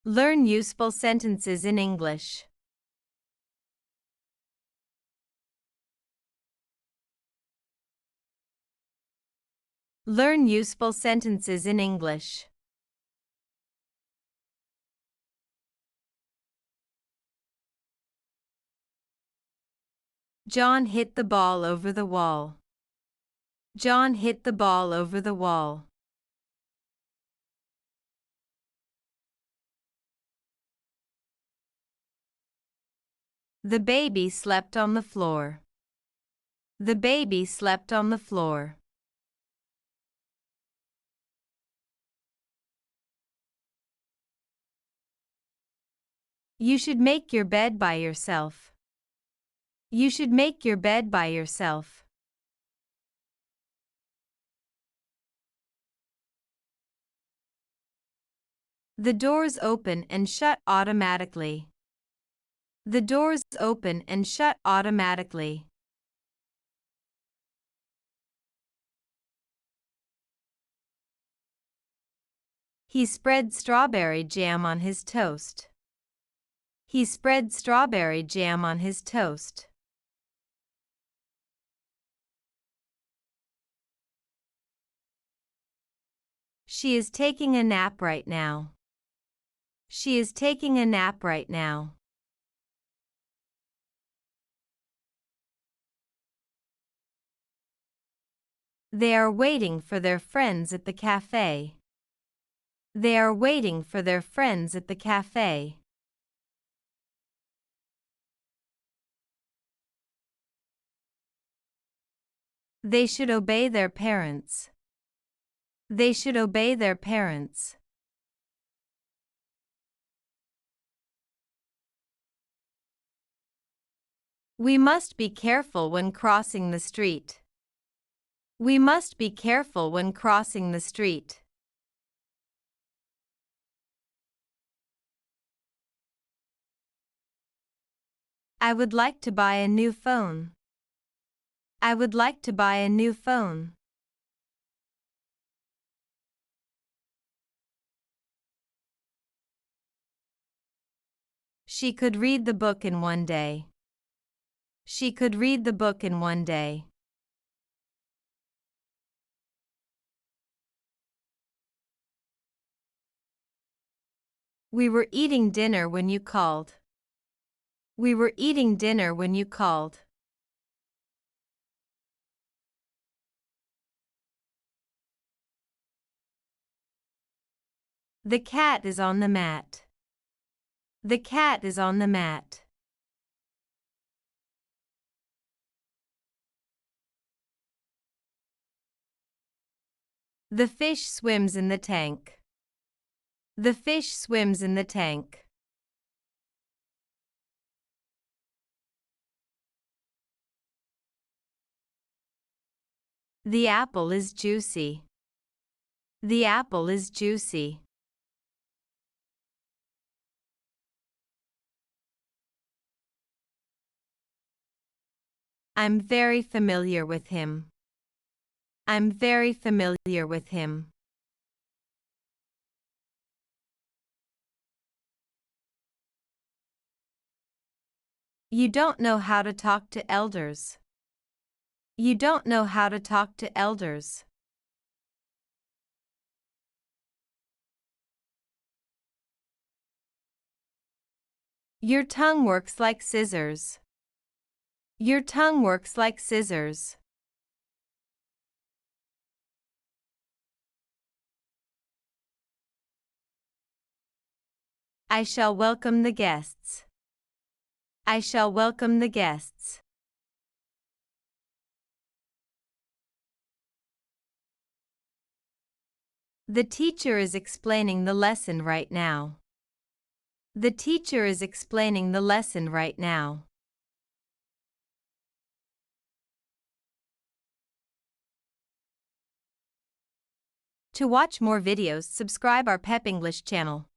Learn useful sentences in English. Learn useful sentences in English. John hit the ball over the wall. John hit the ball over the wall. The baby slept on the floor. The baby slept on the floor. You should make your bed by yourself. You should make your bed by yourself. The doors open and shut automatically. The doors open and shut automatically. He spread strawberry jam on his toast. He spread strawberry jam on his toast. She is taking a nap right now. She is taking a nap right now. They are waiting for their friends at the cafe. They are waiting for their friends at the cafe. They should obey their parents. They should obey their parents. We must be careful when crossing the street. We must be careful when crossing the street. I would like to buy a new phone. I would like to buy a new phone. She could read the book in one day. She could read the book in one day. We were eating dinner when you called. We were eating dinner when you called. The cat is on the mat. The cat is on the mat. The fish swims in the tank. The fish swims in the tank. The apple is juicy. The apple is juicy. I'm very familiar with him. I'm very familiar with him. You don't know how to talk to elders. You don't know how to talk to elders. Your tongue works like scissors. Your tongue works like scissors. I shall welcome the guests. I shall welcome the guests. The teacher is explaining the lesson right now. The teacher is explaining the lesson right now. To watch more videos, subscribe our PEP English channel.